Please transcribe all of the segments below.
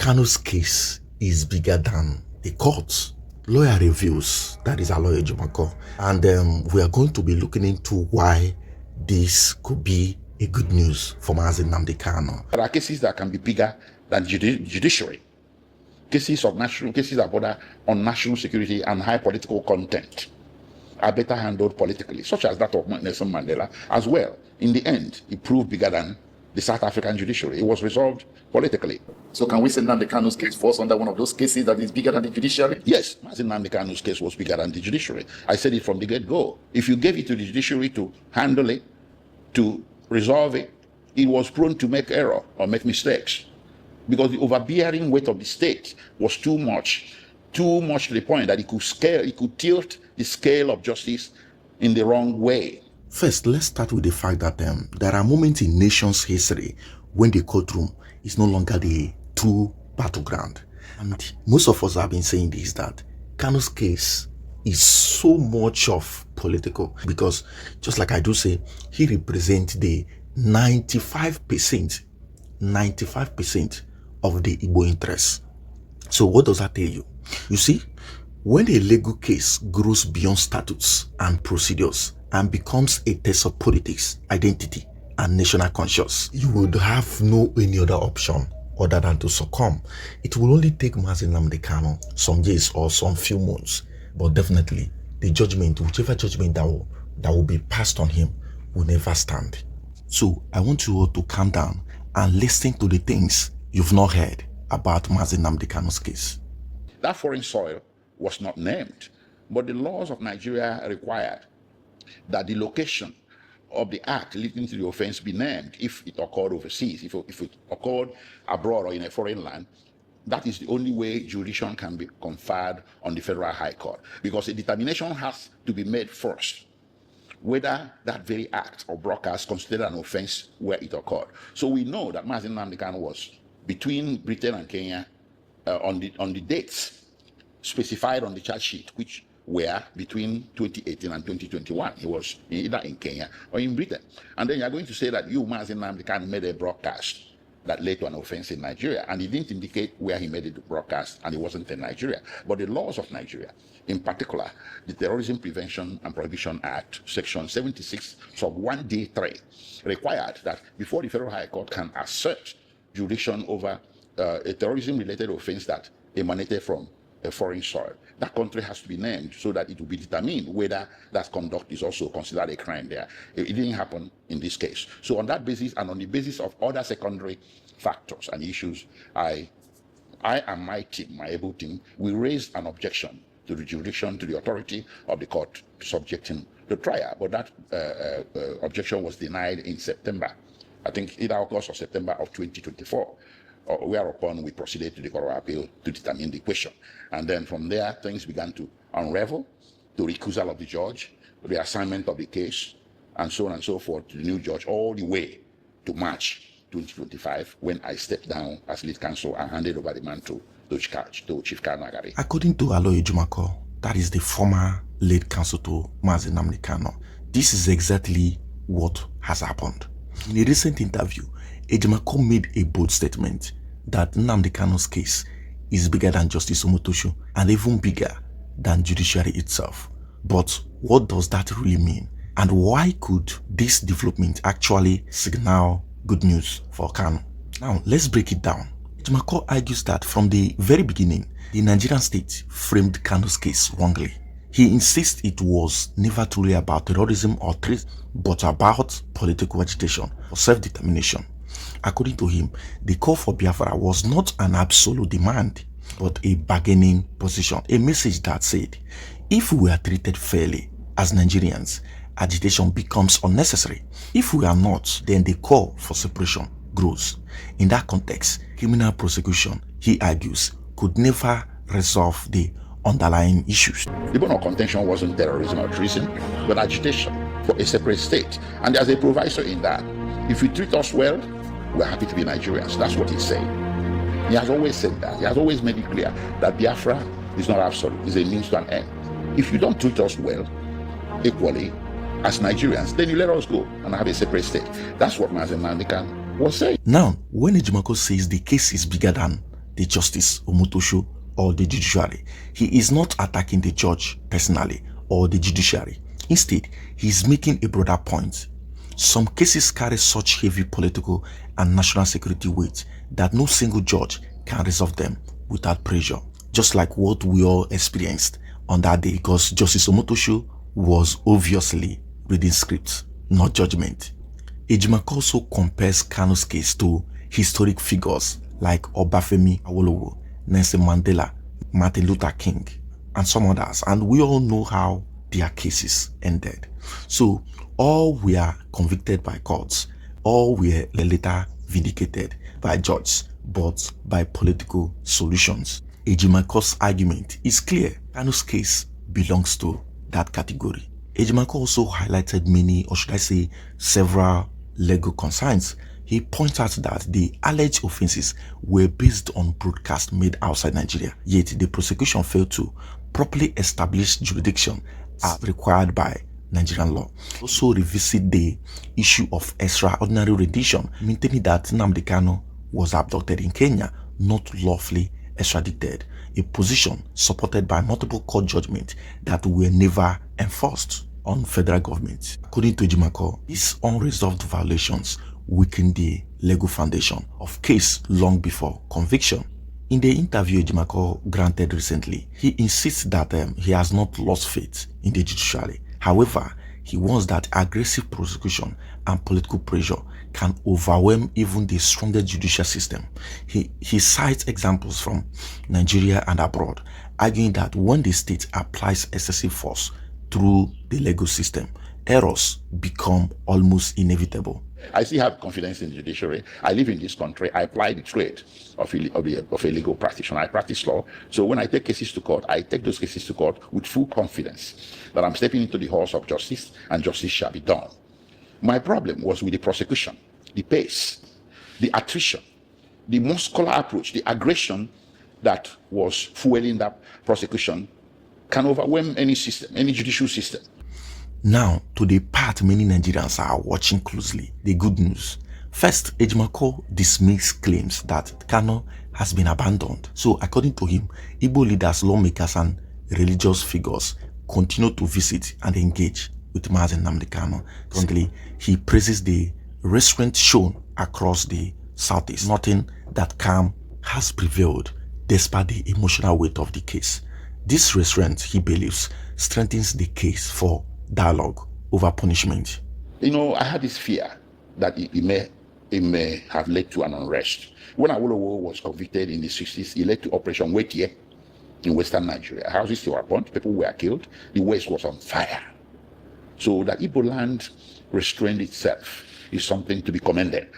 Kanu's case is bigger than the court. Lawyer reveals, that is our lawyer Jumako, and we are going to be looking into why this could be a good news for Nnamdi Kanu. There are cases that can be bigger than judiciary. Cases that border on national security and high political content are better handled politically, such as that of Nelson Mandela as well. In the end, it proved bigger than the South African judiciary. It was resolved politically. So can we say Nnamdi Kanu's case falls under one of those cases that is bigger than the judiciary? Yes, Nnamdi Kanu's case was bigger than the judiciary. I said it from the get-go. If you gave it to the judiciary to handle it, to resolve it, it was prone to make error or make mistakes, because the overbearing weight of the state was too much to the point that it could tilt the scale of justice in the wrong way. First, let's start with the fact that there are moments in nation's history when the courtroom is no longer the true battleground. And most of us have been saying this, that Kanu's case is so much of political, because just like I do say, he represents the 95% of the Igbo interests. So what does that tell you? You see, when a legal case grows beyond statutes and procedures and becomes a test of politics, identity, and national conscience, you would have no any other option other than to succumb. It will only take Nnamdi Kanu some days or some few months, but definitely the judgment, whichever judgment that will be passed on him, will never stand. So I want you all to calm down and listen to the things you've not heard about Nnamdi Kanu's case. That foreign soil was not named, but the laws of Nigeria required that the location of the act leading to the offense be named if it occurred overseas. If it occurred abroad or in a foreign land, that is the only way jurisdiction can be conferred on the Federal High Court, because a determination has to be made first whether that very act or broadcast considered an offense where it occurred. So we know that Nnamdi Kanu was between Britain and Kenya on the dates specified on the charge sheet, which were between 2018 and 2021. He was either in Kenya or in Britain. And then you're going to say that Nnamdi Kanu made a broadcast that led to an offense in Nigeria, and he didn't indicate where he made the broadcast, and it wasn't in Nigeria. But the laws of Nigeria, in particular, the Terrorism Prevention and Prohibition Act, Section 76, sub 1D3, required that before the Federal High Court can assert jurisdiction over a terrorism-related offense that emanated from a foreign soil, that country has to be named so that it will be determined whether that conduct is also considered a crime there. It didn't happen in this case. So on that basis, and on the basis of other secondary factors and issues, I and my team, my able team, we raised an objection to the jurisdiction, to the authority of the court subjecting the trial. But that objection was denied in September, I think either August or September of 2024. Whereupon we proceeded to the Court of Appeal to determine the question. And then from there, things began to unravel, the recusal of the judge, the assignment of the case, and so on and so forth to the new judge, all the way to March 2025, when I stepped down as lead counsel and handed over the mantle to Chief Kanagari. According to Aloy Jumako, that is the former lead counsel to Nnamdi Kanu, this is exactly what has happened. In a recent interview, Ejimako made a bold statement that Nnamdi Kanu's case is bigger than Justice Omotosho and even bigger than judiciary itself. But what does that really mean? And why could this development actually signal good news for Kanu? Now, let's break it down. Ejimako argues that from the very beginning, the Nigerian state framed Kanu's case wrongly. He insists it was never truly about terrorism or treason, but about political agitation for self-determination. According to him, the call for Biafra was not an absolute demand, but a bargaining position, a message that said, if we are treated fairly as Nigerians, agitation becomes unnecessary. If we are not, then the call for separation grows. In that context, criminal prosecution, he argues, could never resolve the underlying issues. The bone of contention wasn't terrorism or treason, but agitation for a separate state. And there's a proviso in that. If you treat us well, we're happy to be Nigerians. That's what he's saying. He has always said that. He has always made it clear that Biafra is not absolute. It's a means to an end. If you don't treat us well, equally, as Nigerians, then you let us go and have a separate state. That's what Nnamdi Kanu was saying. Now, when Ejimako says the case is bigger than the justice, omotosho, or the judiciary. He is not attacking the judge personally or the judiciary. Instead, he is making a broader point. Some cases carry such heavy political and national security weight that no single judge can resolve them without pressure, just like what we all experienced on that day, because Justice Omotosho was obviously reading scripts, not judgment. Ejimako also compares Kanu's case to historic figures like Obafemi Owolowo, Nelson Mandela, Martin Luther King, and some others, and we all know how their cases ended. So all were convicted by courts, all were later vindicated by judges, but by political solutions. Ejimako's argument is clear. Kanu's case belongs to that category. Ejimako also highlighted many, or should I say several, legal concerns. He pointed out that the alleged offenses were based on broadcasts made outside Nigeria, yet the prosecution failed to properly establish jurisdiction as required by Nigerian law. Also revisit the issue of extraordinary rendition, maintaining that Nnamdi Kanu was abducted in Kenya, not lawfully extradited, a position supported by multiple court judgments that were never enforced on federal government. According to Ejimako, these unresolved violations weaken the legal foundation of case long before conviction. In the interview Ejimako granted recently, he insists that he has not lost faith in the judiciary. However, he warns that aggressive prosecution and political pressure can overwhelm even the strongest judicial system. He cites examples from Nigeria and abroad, arguing that when the state applies excessive force through the legal system, errors become almost inevitable. I still have confidence in the judiciary. I live in this country. I apply the trade of a legal practitioner. I practice law. So when I take cases to court, I take those cases to court with full confidence that I'm stepping into the halls of justice and justice shall be done. My problem was with the prosecution, the pace, the attrition, the muscular approach, the aggression that was fueling that prosecution can overwhelm any system, any judicial system. Now, to the part many Nigerians are watching closely, the good news. First, Ejimako dismissed claims that Kanu has been abandoned. So, according to him, Igbo leaders, lawmakers, and religious figures continue to visit and engage with Nnamdi Kanu. Currently, he praises the restraint shown across the Southeast, noting that calm has prevailed despite the emotional weight of the case. This restraint, he believes, strengthens the case for dialogue over punishment. You know, I had this fear that it may have led to an unrest. When Owolowo was convicted in the 60s, it led to Operation Wetie in Western Nigeria. Houses were burnt, people were killed, the West was on fire. So that Igbo land restrained itself is something to be commended.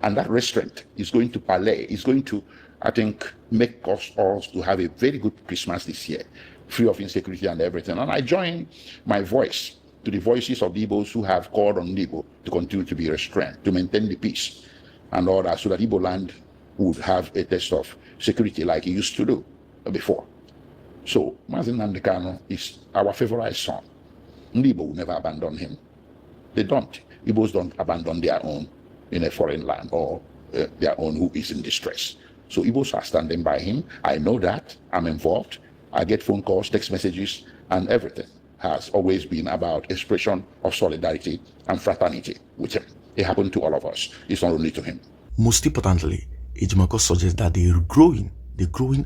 And that restraint is going to parlay, is going to, I think, make us all to have a very good Christmas this year, free of insecurity and everything. And I join my voice to the voices of the Igbos who have called on Igbo to continue to be restrained, to maintain the peace and all that, so that Igbo land would have a test of security like it used to do before. So, Nnamdi Kanu is our favorite son. Igbo will never abandon him. They don't. Igbos don't abandon their own in a foreign land or their own who is in distress. So Igbos are standing by him. I know that. I'm involved. I get phone calls, text messages, and everything has always been about expression of solidarity and fraternity with him. It happened to all of us. It's not only to him. Most importantly, Ejimako suggests that the growing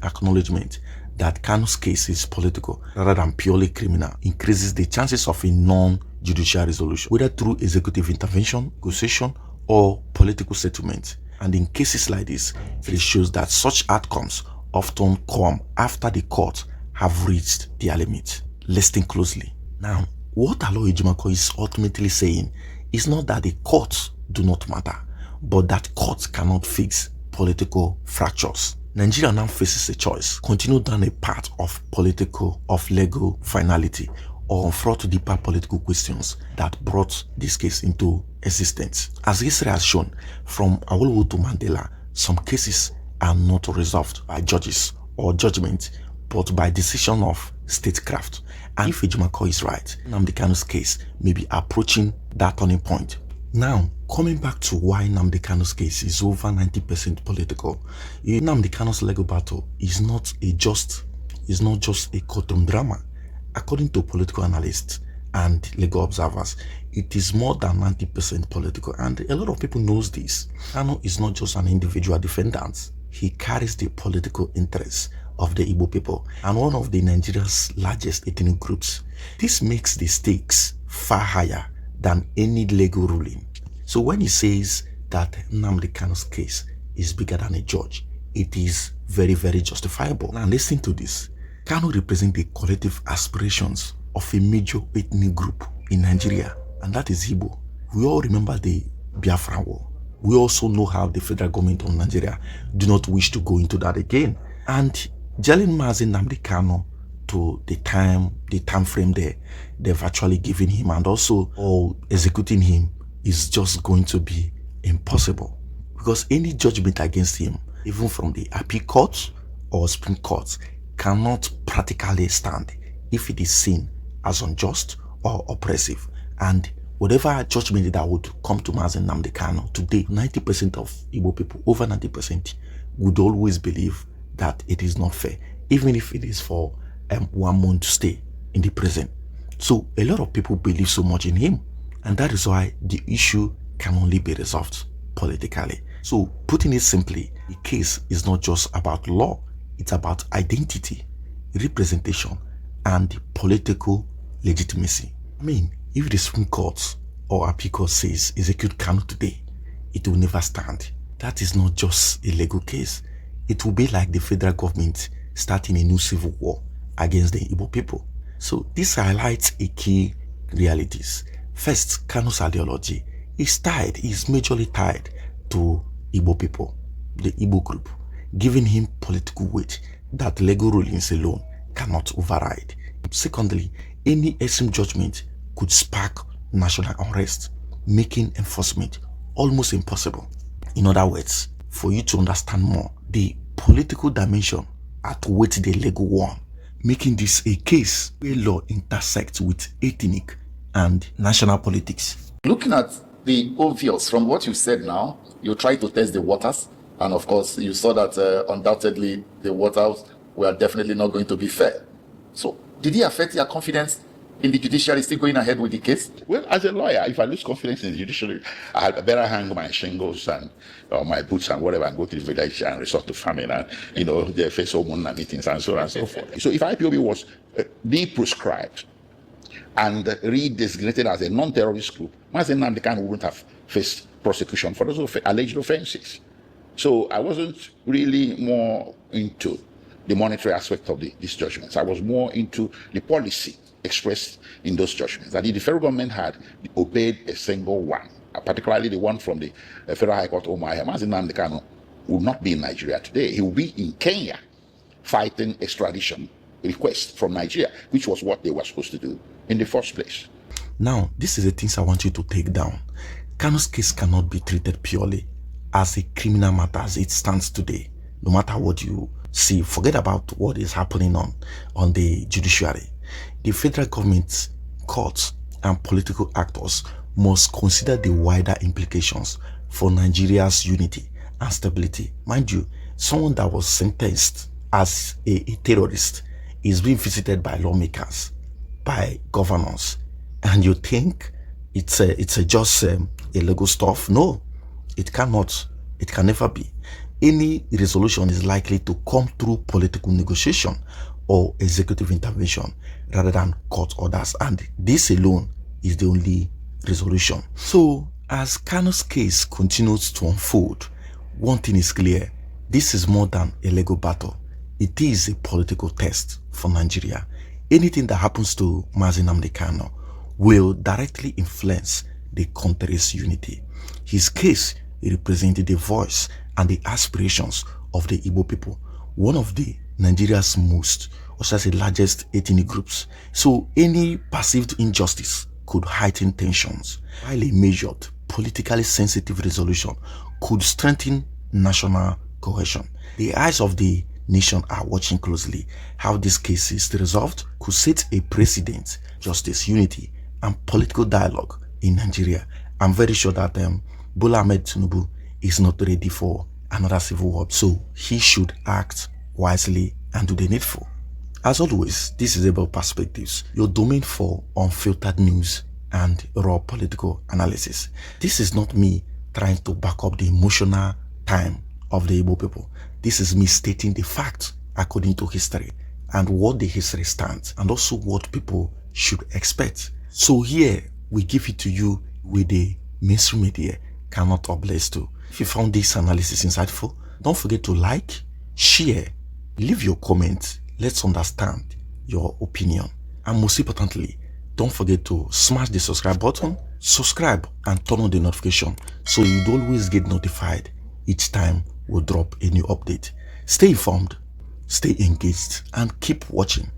acknowledgement that Kanu's case is political rather than purely criminal increases the chances of a non-judicial resolution, whether through executive intervention, negotiation, or political settlement. And in cases like this, it shows that such outcomes often come after the court have reached their limit. Listen closely. Now, what Aloy Ejimako is ultimately saying is not that the courts do not matter, but that courts cannot fix political fractures. Nigeria now faces a choice: continue down a path of legal finality, or confront deeper political questions that brought this case into existence. As history has shown, from Owolowo to Mandela, some cases are not resolved by judges or judgment, but by decision of statecraft. And if Ejimako is right, Nnamdi Kanu's case may be approaching that turning point. Now, coming back to why Nnamdi Kanu's case is over 90% political, Nnamdi Kanu's legal battle is not just a courtroom drama. According to political analysts and legal observers, it is more than 90% political, and a lot of people knows this. Kanu is not just an individual defendant. He carries the political interests of the Igbo people and one of the Nigeria's largest ethnic groups. This makes the stakes far higher than any legal ruling. So when he says that Nnamdi Kanu's case is bigger than a judge, it is very, very justifiable. Now listen to this. Kanu represents the collective aspirations of a major ethnic group in Nigeria, and that is Igbo. We all remember the Biafra war. We also know how the federal government of Nigeria do not wish to go into that again. And jailing Nnamdi Kanu to the time frame they've actually given him, and also executing him, is just going to be impossible, because any judgment against him, even from the appeal courts or Supreme Court, cannot practically stand if it is seen as unjust or oppressive. And whatever judgment that would come to Nnamdi Kanu today, 90% of Igbo people, over 90%, would always believe that it is not fair, even if it is for 1 month to stay in the prison. So a lot of people believe so much in him, and that is why the issue can only be resolved politically. So putting it simply, the case is not just about law, it's about identity, representation, and political legitimacy. I mean, if the Supreme Court or Appeal Court says execute Kanu today, it will never stand. That is not just a legal case. It will be like the federal government starting a new civil war against the Igbo people. So this highlights a key realities. First, Kanu's ideology is majorly tied to Igbo people, the Igbo group, giving him political weight that legal rulings alone cannot override. Secondly, any extreme judgment could spark national unrest, making enforcement almost impossible. In other words, for you to understand more, the political dimension outweighs the legal one, making this a case where law intersects with ethnic and national politics. Looking at the obvious from what you said now, you try to test the waters, and of course you saw that undoubtedly the waters were definitely not going to be fair. So did it affect your confidence in the judiciary still going ahead with the case? Well, as a lawyer, if I lose confidence in the judiciary, I better hang my shingles and my boots and whatever, and go to the village and resort to famine and, the face of meetings and so on and so forth. So if IPOB was de-proscribed and redesignated as a non-terrorist group, Nnamdi Kanu wouldn't have faced prosecution for those alleged offenses. So I wasn't really more into the monetary aspect of these judgments. I was more into the policy expressed in those judgments. That if the federal government had obeyed a single one, particularly the one from the Federal High Court, Nnamdi Kanu would not be in Nigeria today. He would be in Kenya fighting extradition request from Nigeria, which was what they were supposed to do in the first place. Now, this is the things I want you to take down. Kanu's case cannot be treated purely as a criminal matter as it stands today. No matter what you see, forget about what is happening on the judiciary. The federal government, courts, and political actors must consider the wider implications for Nigeria's unity and stability. Mind you, someone that was sentenced as a terrorist is being visited by lawmakers, by governors, and you think it's just a legal stuff? No, it cannot. It can never be. Any resolution is likely to come through political negotiation or executive intervention rather than court orders, and this alone is the only resolution. So as Kanu's case continues to unfold, one thing is clear: this is more than a legal battle. It is a political test for Nigeria. Anything that happens to Nnamdi Kanu will directly influence the country's unity. His case represented the voice and the aspirations of the Igbo people, one of the Nigeria's most, or should I say, largest ethnic groups. So any perceived injustice could heighten tensions, while a measured, politically sensitive resolution could strengthen national cohesion. The eyes of the nation are watching closely. How this case is resolved could set a precedent, justice, unity, and political dialogue in Nigeria. I'm very sure that Bola Ahmed Tinubu is not ready for another civil war, so he should act wisely and do the needful. As always, this is about perspectives, your domain for unfiltered news and raw political analysis. This is not me trying to back up the emotional time of the Igbo people. This is me stating the facts according to history and what the history stands, and also what people should expect. So here we give it to you with the mainstream media cannot oblige to. If you found this analysis insightful, don't forget to like, share, leave your comments. Let's understand your opinion. And most importantly, don't forget to smash the subscribe button, subscribe and turn on the notification so you'd always get notified each time we drop a new update. Stay informed, stay engaged, and keep watching